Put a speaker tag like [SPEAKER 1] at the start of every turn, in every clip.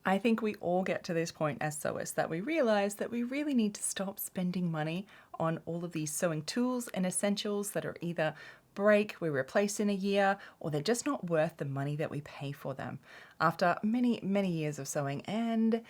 [SPEAKER 1] I think we all get to this point as sewists that we realize that we really need to stop spending money on all of these sewing tools and essentials that are either break, we replace in a year, or they're just not worth the money that we pay for them. After many, many years of sewing and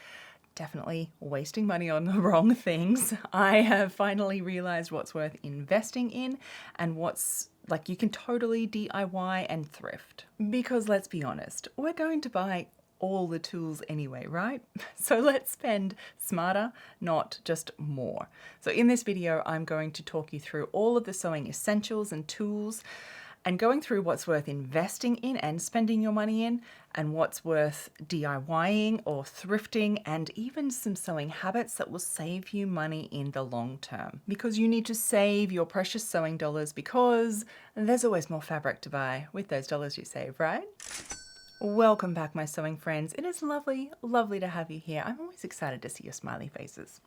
[SPEAKER 1] definitely wasting money on the wrong things, I have finally realized what's worth investing in and what's like you can totally DIY and thrift. Because let's be honest, we're going to buy all the tools anyway, right? So let's spend smarter, not just more. So in this video, I'm going to talk you through all of the sewing essentials and tools and going through what's worth investing in and spending your money in, and what's worth DIYing or thrifting, and even some sewing habits that will save you money in the long term. Because you need to save your precious sewing dollars, because there's always more fabric to buy with those dollars you save, right? Welcome back, my sewing friends. It is lovely, lovely to have you here. I'm always excited to see your smiley faces.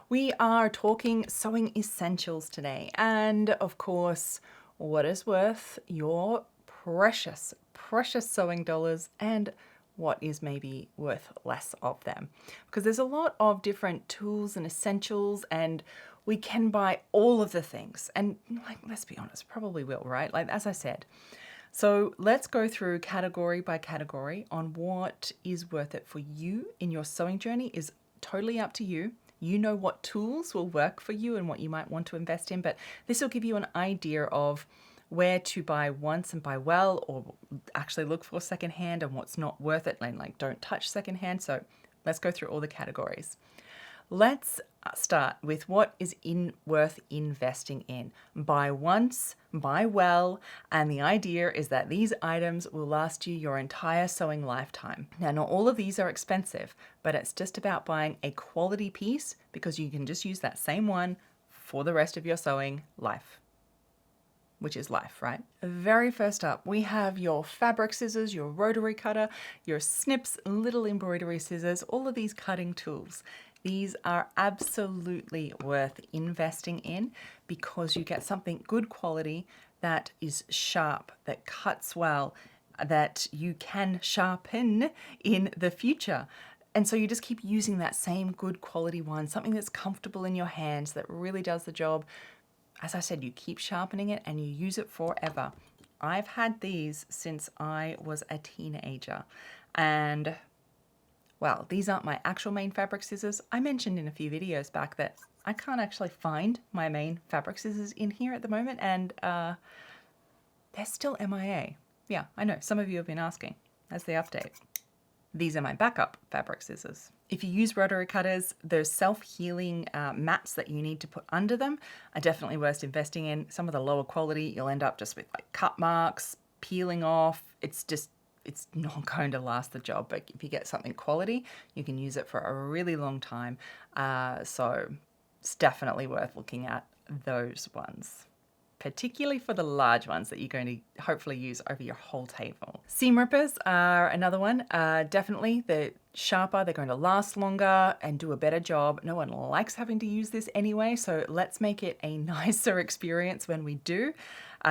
[SPEAKER 1] We are talking sewing essentials today, and of course, what is worth your precious, precious sewing dollars and what is maybe worth less of them. Because there's a lot of different tools and essentials, and we can buy all of the things. And like, let's be honest, probably will, right? Like, as I said. So let's go through category by category on what is worth it for you in your sewing journey. Is totally up to you. You know what tools will work for you and what you might want to invest in, but this will give you an idea of where to buy once and buy well, or actually look for secondhand, and what's not worth it, and like don't touch secondhand. So let's go through all the categories. Let's start with what is worth investing in. Buy once, buy well, and the idea is that these items will last you your entire sewing lifetime. Now, not all of these are expensive, but it's just about buying a quality piece, because you can just use that same one for the rest of your sewing life, which is life, right? Very first up, we have your fabric scissors, your rotary cutter, your snips, little embroidery scissors, all of these cutting tools. These are absolutely worth investing in, because you get something good quality that is sharp, that cuts well, that you can sharpen in the future. And so you just keep using that same good quality one, something that's comfortable in your hands, that really does the job. As I said, you keep sharpening it and you use it forever. I've had these since I was a teenager, and well, these aren't my actual main fabric scissors. I mentioned in a few videos back that I can't actually find my main fabric scissors in here at the moment, and they're still MIA. Yeah, I know, some of you have been asking. That's the update. These are my backup fabric scissors. If you use rotary cutters, those self-healing mats that you need to put under them are definitely worth investing in. Some of the lower quality, you'll end up just with like cut marks, peeling off. It's not going to last the job, but if you get something quality, you can use it for a really long time. So it's definitely worth looking at those ones, particularly for the large ones that you're going to hopefully use over your whole table. Seam rippers are another one. Definitely, they're sharper, they're going to last longer and do a better job. No one likes having to use this anyway, so let's make it a nicer experience when we do.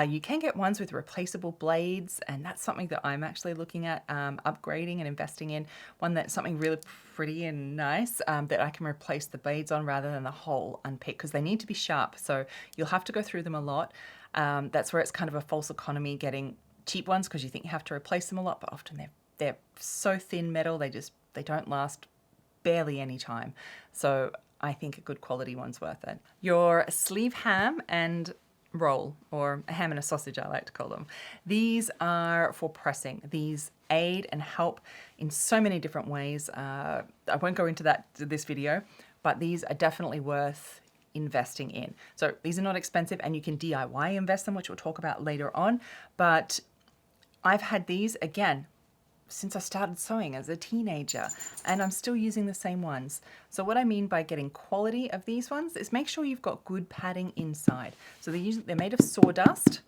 [SPEAKER 1] You can get ones with replaceable blades, and that's something that I'm actually looking at upgrading and investing in. One that's something really pretty and nice that I can replace the blades on rather than the whole unpick, because they need to be sharp. So you'll have to go through them a lot. That's where it's kind of a false economy getting cheap ones, because you think you have to replace them a lot, but often they're so thin metal, they don't last barely any time. So I think a good quality one's worth it. Your sleeve ham and roll, or a ham and a sausage, I like to call them. These are for pressing. These aid and help in so many different ways. I won't go into this video, but these are definitely worth investing in. So these are not expensive, and you can DIY invest them, which we'll talk about later on. But I've had these, again, since I started sewing as a teenager, and I'm still using the same ones. So what I mean by getting quality of these ones is make sure you've got good padding inside. So they're made of sawdust,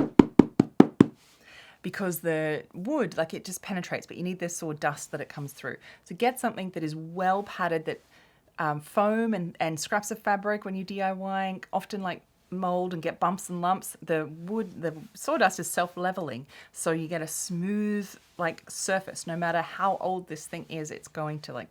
[SPEAKER 1] because the wood, like, it just penetrates, but you need this sawdust that it comes through. So get something that is well padded, that foam and scraps of fabric when you're DIYing often like mold and get bumps and lumps. The sawdust is self-leveling, so you get a smooth like surface. No matter how old this thing is, it's going to like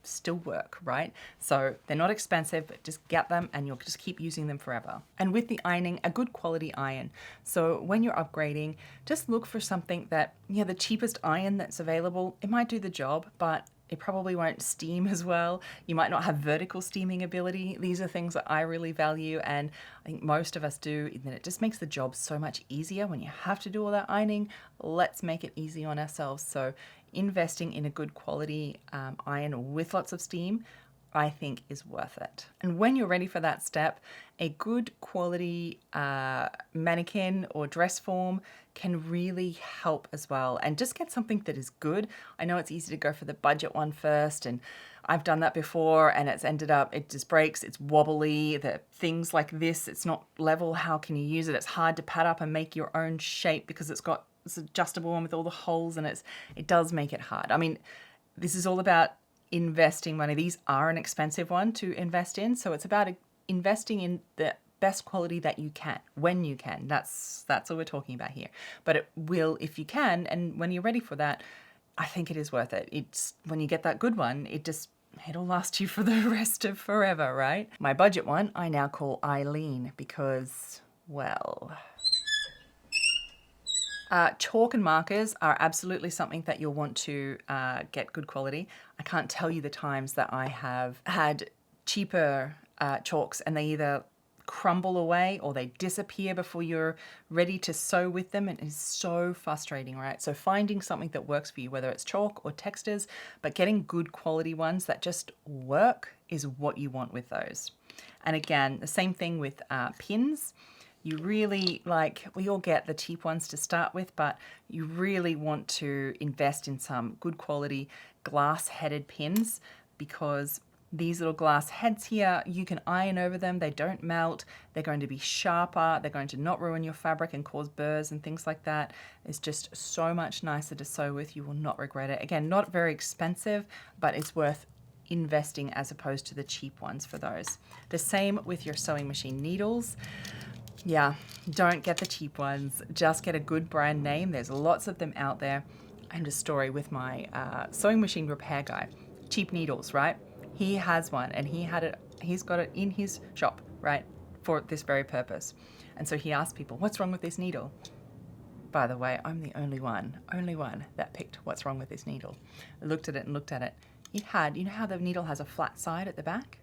[SPEAKER 1] still work, right? So they're not expensive, but just get them and you'll just keep using them forever. And with the ironing, a good quality iron. So when you're upgrading, just look for something that, the cheapest iron that's available, it might do the job, but it probably won't steam as well. You might not have vertical steaming ability. These are things that I really value, and I think most of us do. And it just makes the job so much easier when you have to do all that ironing. Let's make it easy on ourselves. So investing in a good quality iron with lots of steam, I think is worth it. And when you're ready for that step, a good quality mannequin or dress form can really help as well. And just get something that is good. I know it's easy to go for the budget one first, and I've done that before and it's ended up, it just breaks, it's wobbly, the things like this, it's not level. How can you use it? It's hard to pad up and make your own shape because it's got this adjustable one with all the holes, and it does make it hard. I mean, this is all about investing money. These are an expensive one to invest in, so it's about investing in the best quality that you can when you can. That's all we're talking about here. But it will, if you can, and when you're ready for that, I think it is worth it. It's when you get that good one, it'll last you for the rest of forever, right? My budget one I now call Eileen because, well, chalk and markers are absolutely something that you'll want to get good quality. I can't tell you the times that I have had cheaper chalks and they either crumble away or they disappear before you're ready to sew with them. It is so frustrating, right? So finding something that works for you, whether it's chalk or textures, but getting good quality ones that just work is what you want with those. And again, the same thing with pins. You really, we all get the cheap ones to start with, but you really want to invest in some good quality glass-headed pins, because these little glass heads here, you can iron over them, they don't melt, they're going to be sharper, they're going to not ruin your fabric and cause burrs and things like that. It's just so much nicer to sew with, you will not regret it. Again, not very expensive, but it's worth investing as opposed to the cheap ones for those. The same with your sewing machine needles. Yeah, don't get the cheap ones. Just get a good brand name. There's lots of them out there. And a story with my sewing machine repair guy. Cheap needles, right? He has one and he's got it in his shop, right? For this very purpose. And so he asked people, what's wrong with this needle? By the way, I'm the only one that picked what's wrong with this needle. I looked at it. It had, you know how the needle has a flat side at the back?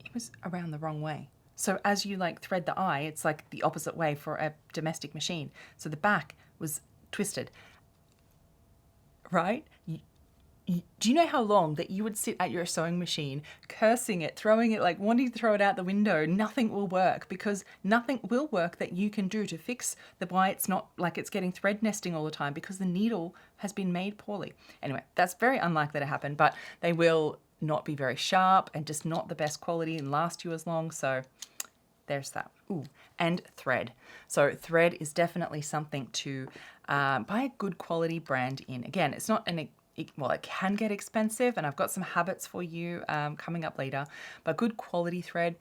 [SPEAKER 1] It was around the wrong way. So as you thread the eye, it's like the opposite way for a domestic machine. So the back was twisted, right? Do you know how long that you would sit at your sewing machine, cursing it, throwing it, wanting to throw it out the window? Nothing will work, because nothing will work that you can do to fix why it's not it's getting thread nesting all the time, because the needle has been made poorly. Anyway, that's very unlikely to happen, but they will not be very sharp and just not the best quality and last you as long. So there's that. Ooh, and thread. So thread is definitely something to buy a good quality brand in. Again, it's not it can get expensive, and I've got some habits for you coming up later, but good quality thread.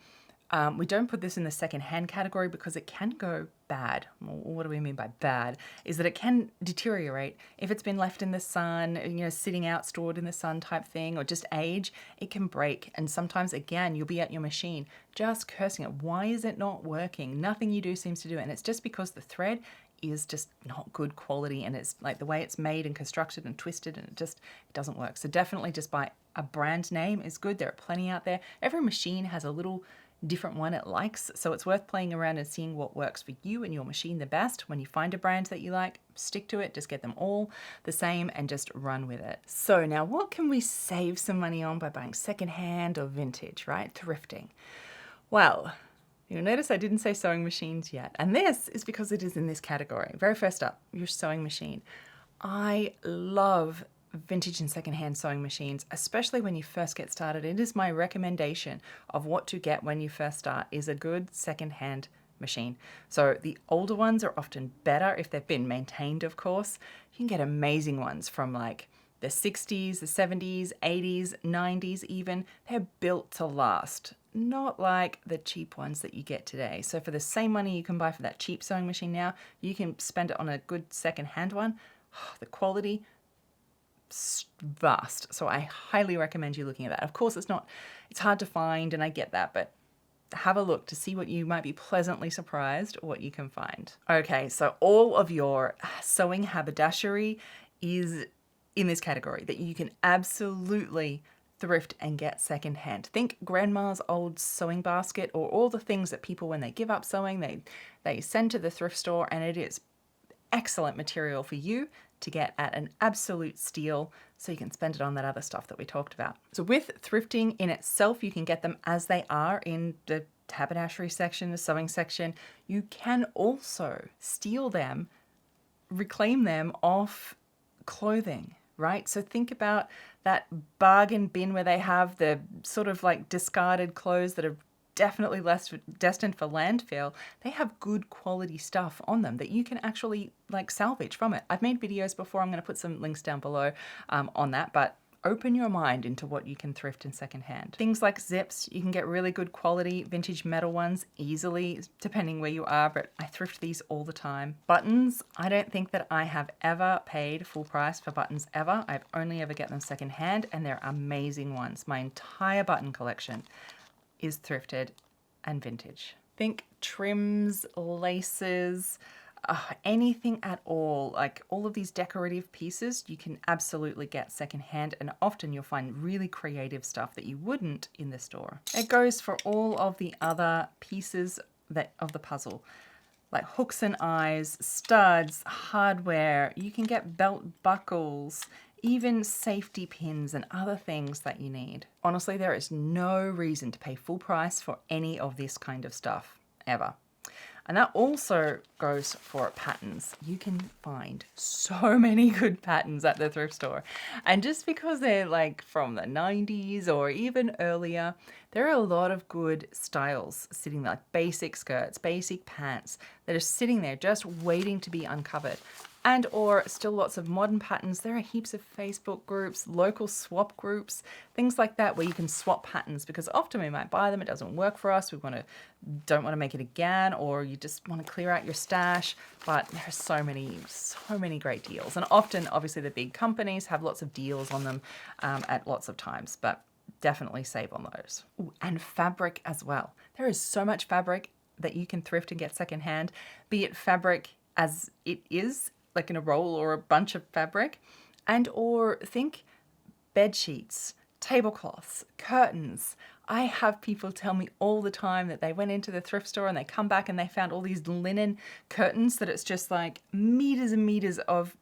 [SPEAKER 1] We don't put this in the second-hand category because it can go bad. Well, what do we mean by bad? Is that it can deteriorate if it's been left in the sun, sitting out, stored in the sun type thing, or just age. It can break, and sometimes, again, you'll be at your machine just cursing it. Why is it not working? Nothing you do seems to do it, and it's just because the thread is just not good quality, and it's the way it's made and constructed and twisted, and it doesn't work. So definitely just buy a brand name is good. There are plenty out there. Every machine has a little different one it likes, so it's worth playing around and seeing what works for you and your machine the best. When you find a brand that you like, stick to it, just get them all the same and just run with it. So now, what can we save some money on by buying secondhand or vintage, right? Thrifting. Well, you'll notice I didn't say sewing machines yet, and this is because it is in this category. Very first up, your sewing machine. I love vintage and secondhand sewing machines, especially when you first get started. It is my recommendation of what to get when you first start is a good secondhand machine. So the older ones are often better if they've been maintained, of course. You can get amazing ones from the 60s, the 70s, 80s, 90s even. They're built to last, not like the cheap ones that you get today. So for the same money you can buy for that cheap sewing machine now, you can spend it on a good secondhand one. The quality, vast. So I highly recommend you looking at that. Of course, it's hard to find, and I get that, but have a look to see what you might be pleasantly surprised what you can find. Okay, so all of your sewing haberdashery is in this category that you can absolutely thrift and get secondhand. Think grandma's old sewing basket, or all the things that people, when they give up sewing, they send to the thrift store, and it is excellent material for you to get at an absolute steal, so you can spend it on that other stuff that we talked about. So with thrifting in itself, you can get them as they are in the haberdashery section, the sewing section. You can also steal them, reclaim them off clothing, right? So think about that bargain bin where they have the sort of like discarded clothes that are definitely less destined for landfill. They have good quality stuff on them that you can actually like salvage from it. I've made videos before. I'm going to put some links down below on that, but open your mind into what you can thrift in secondhand. Things like zips, you can get really good quality vintage metal ones easily, depending where you are, but I thrift these all the time. Buttons, I don't think that I have ever paid full price for buttons ever. I've only ever get them secondhand, and they're amazing ones. My entire button collection is thrifted and vintage. Think trims, laces, anything at all, like all of these decorative pieces you can absolutely get secondhand, and often you'll find really creative stuff that you wouldn't in the store. It goes for all of the other pieces of the puzzle, like hooks and eyes, studs, hardware. You can get belt buckles, even safety pins and other things that you need. Honestly, there is no reason to pay full price for any of this kind of stuff, ever. And that also goes for patterns. You can find so many good patterns at the thrift store. And just because they're like from the 90s or even earlier, there are a lot of good styles sitting there, like basic skirts, basic pants that are sitting there just waiting to be uncovered. And or still lots of modern patterns. There are heaps of Facebook groups, local swap groups, things like that where you can swap patterns, because often we might buy them, it doesn't work for us, don't want to make it again, or you just want to clear out your stash. But there are so many great deals. And often, obviously, the big companies have lots of deals on them at lots of times, but definitely save on those. Ooh, and fabric as well. There is so much fabric that you can thrift and get secondhand, be it fabric as it is, like in a roll or a bunch of fabric, and or think bed sheets, tablecloths, curtains. I have people tell me all the time that they went into the thrift store and they come back and they found all these linen curtains that it's just like meters and meters of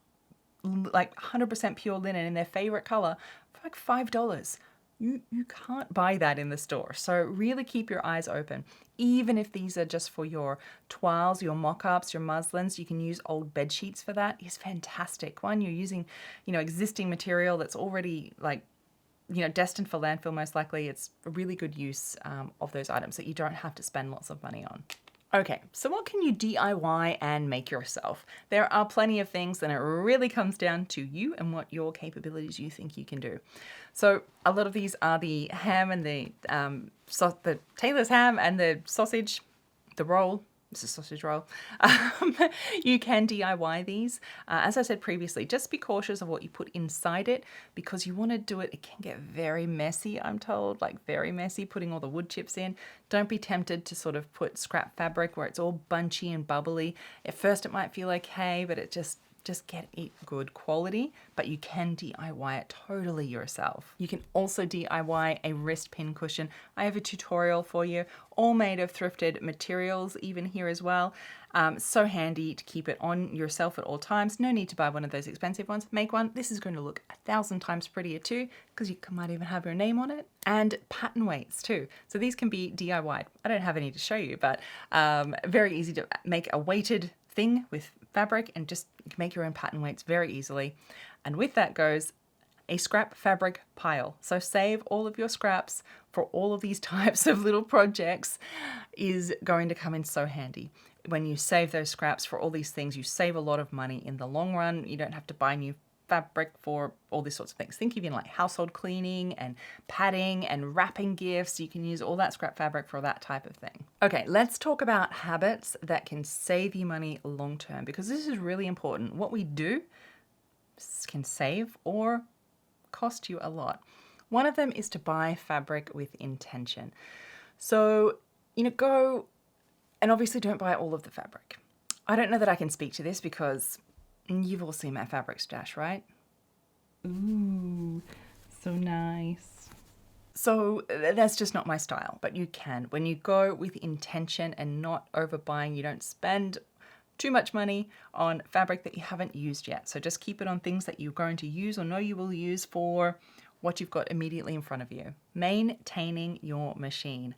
[SPEAKER 1] like 100% pure linen in their favorite color for like $5. You can't buy that in the store. So really keep your eyes open. Even if these are just for your toiles, your mock-ups, your muslins, you can use old bed sheets for that. It's fantastic. One, you're using, existing material that's already destined for landfill most likely. It's a really good use of those items that you don't have to spend lots of money on. Okay, so what can you DIY and make yourself? There are plenty of things, and it really comes down to you and what your capabilities you think you can do. So a lot of these are the ham and the Taylor's ham and the sausage, the roll. It's a sausage roll. You can DIY these. As I said previously, just be cautious of what you put inside it, because you want to do it. It can get very messy, I'm told, like very messy, putting all the wood chips in. Don't be tempted to sort of put scrap fabric where it's all bunchy and bubbly. At first it might feel okay, but it just get it good quality, but you can DIY it totally yourself. You can also DIY a wrist pin cushion. I have a tutorial for you, all made of thrifted materials, even here as well. So handy to keep it on yourself at all times. No need to buy one of those expensive ones. Make one. This is going to look 1,000 times prettier too, because you might even have your name on it. And pattern weights too. So these can be DIY'd. I don't have any to show you, but very easy to make a weighted thing with fabric, and just make your own pattern weights very easily. And with that goes a scrap fabric pile. So save all of your scraps for all of these types of little projects is going to come in so handy. When you save those scraps for all these things, you save a lot of money in the long run. You don't have to buy new fabric for all these sorts of things. Think even like household cleaning and padding and wrapping gifts. You can use all that scrap fabric for that type of thing. Okay, let's talk about habits that can save you money long term, because this is really important. What we do can save or cost you a lot. One of them is to buy fabric with intention. So, go and obviously don't buy all of the fabric. I don't know that I can speak to this because you've all seen my fabric stash, right? Ooh, so nice. So that's just not my style, but you can. When you go with intention and not overbuying, you don't spend too much money on fabric that you haven't used yet. So just keep it on things that you're going to use or know you will use for what you've got immediately in front of you. Maintaining your machine.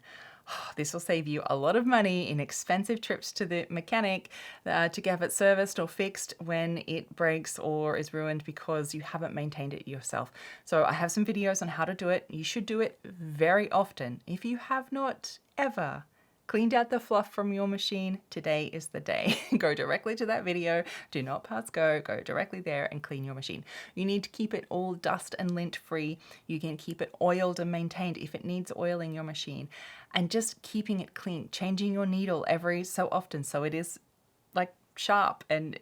[SPEAKER 1] This will save you a lot of money in expensive trips to the mechanic to have it serviced or fixed when it breaks or is ruined because you haven't maintained it yourself. So I have some videos on how to do it. You should do it very often. If you have not ever cleaned out the fluff from your machine, today is the day. Go directly to that video, do not pass go directly there and clean your machine. You need to keep it all dust and lint free. You can keep it oiled and maintained if it needs oiling your machine. And just keeping it clean, changing your needle every so often so it is like sharp. And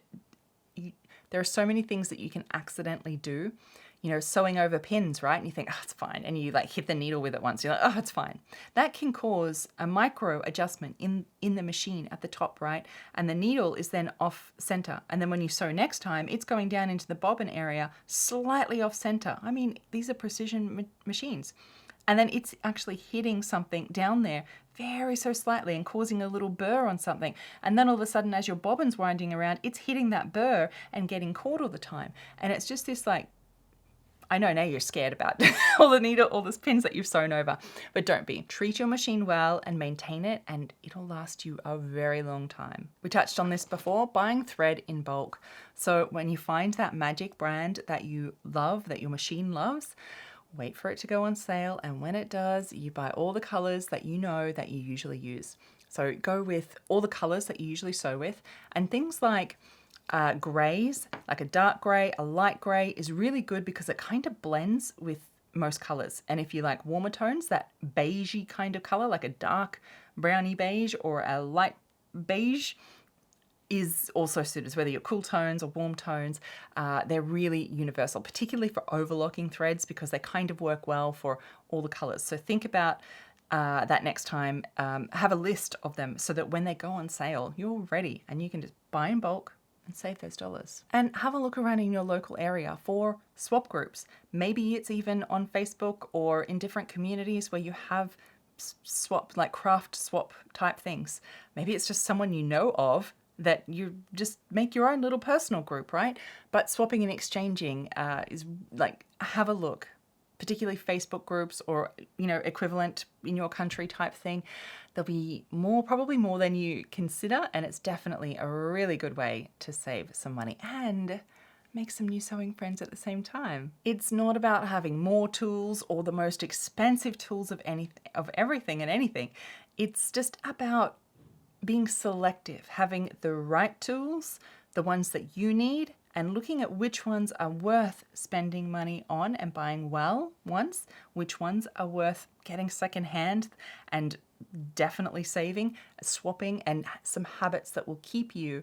[SPEAKER 1] there are so many things that you can accidentally do. Sewing over pins, right? And you think, oh, it's fine. And you hit the needle with it once. You're like, oh, it's fine. That can cause a micro adjustment in the machine at the top, right? And the needle is then off center. And then when you sew next time, it's going down into the bobbin area, slightly off center. I mean, these are precision machines. And then it's actually hitting something down there very so slightly and causing a little burr on something. And then all of a sudden, as your bobbin's winding around, it's hitting that burr and getting caught all the time. And it's just this I know now you're scared about all the pins that you've sewn over, but don't be. Treat your machine well and maintain it, and it'll last you a very long time. We touched on this before, buying thread in bulk. So when you find that magic brand that you love, that your machine loves, wait for it to go on sale, and when it does, you buy all the colors that you know that you usually use. So go with all the colors that you usually sew with, and things like grays, like a dark gray, a light gray is really good because it kind of blends with most colors. And if you like warmer tones, that beigey kind of color, like a dark browny beige or a light beige, is also suited, whether you're cool tones or warm tones. They're really universal, particularly for overlocking threads because they kind of work well for all the colors. So think about that next time. Have a list of them so that when they go on sale, you're ready and you can just buy in bulk and save those dollars. And have a look around in your local area for swap groups. Maybe it's even on Facebook or in different communities where you have swap, like craft swap type things. Maybe it's just someone you know of that you just make your own little personal group, right? But swapping and exchanging is have a look. Particularly Facebook groups or, equivalent in your country type thing. There'll be probably more than you consider, and it's definitely a really good way to save some money and make some new sewing friends at the same time. It's not about having more tools or the most expensive tools of everything and anything. It's just about being selective, having the right tools, the ones that you need, and looking at which ones are worth spending money on and buying well once, which ones are worth getting secondhand and definitely saving, swapping, and some habits that will keep you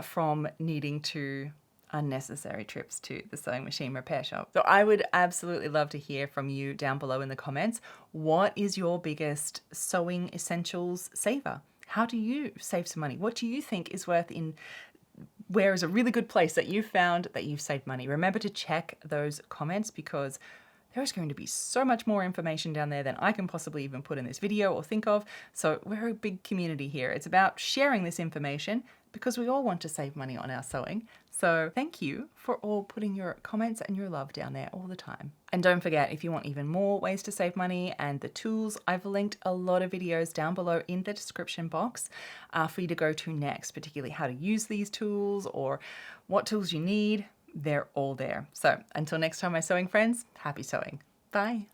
[SPEAKER 1] from needing to unnecessary trips to the sewing machine repair shop. So I would absolutely love to hear from you down below in the comments. What is your biggest sewing essentials saver? How do you save some money? What do you think is where is a really good place that you found that you've saved money? Remember to check those comments because there's going to be so much more information down there than I can possibly even put in this video or think of. So we're a big community here. It's about sharing this information because we all want to save money on our sewing. So thank you for all putting your comments and your love down there all the time. And don't forget, if you want even more ways to save money and the tools, I've linked a lot of videos down below in the description box for you to go to next, particularly how to use these tools or what tools you need. They're all there. So until next time, my sewing friends, happy sewing. Bye.